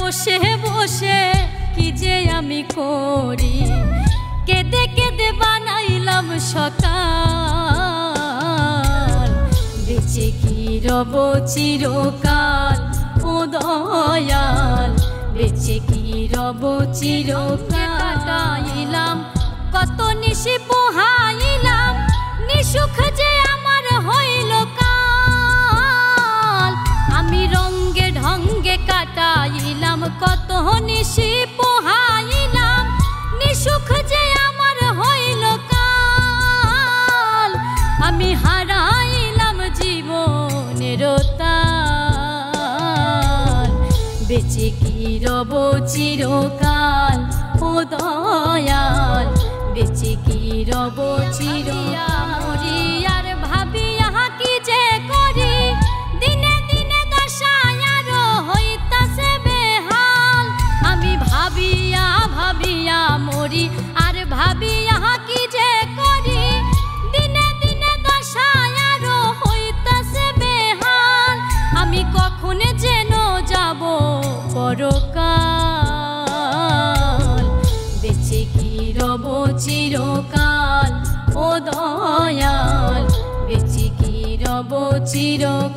বসে বসে কি যে আমি করি, কেঁদে কেঁদে বানাইলাম সকাল। বেঁচে কি রব চিরকাল ও দয়াল, বেঁচে কি রব চিরকাল। কাটাইলাম কত নিশি পোহাইলাম, নিসুখ যে আমার হইল কাল। আমি রঙ্গে ঢঙ্গে কাটাইলাম কত নিশি পোহাইলাম, নিসুখ যে আমার হইল কাল। আমি হারাইলাম জীবনের তাল, বেঁচে কি রব চিরকাল ও দয়াল, বেঁচে কি রব চিরকাল। আর ভাবিয়া কি যে করি, দিনে দিনে দশায় আরো হইতাছে বেহাল। আমি ভাবিয়া ভাবিয়া মরি, আর ভাবিয়া কি যে করি, দিনে দিনে দশায় আরো হইতাছে বেহাল। আমি কখন যেন যাব পরকাল, বেঁচে কি রব চিরকাল ও দয়াল, বেঁচে কি রব চিরকাল।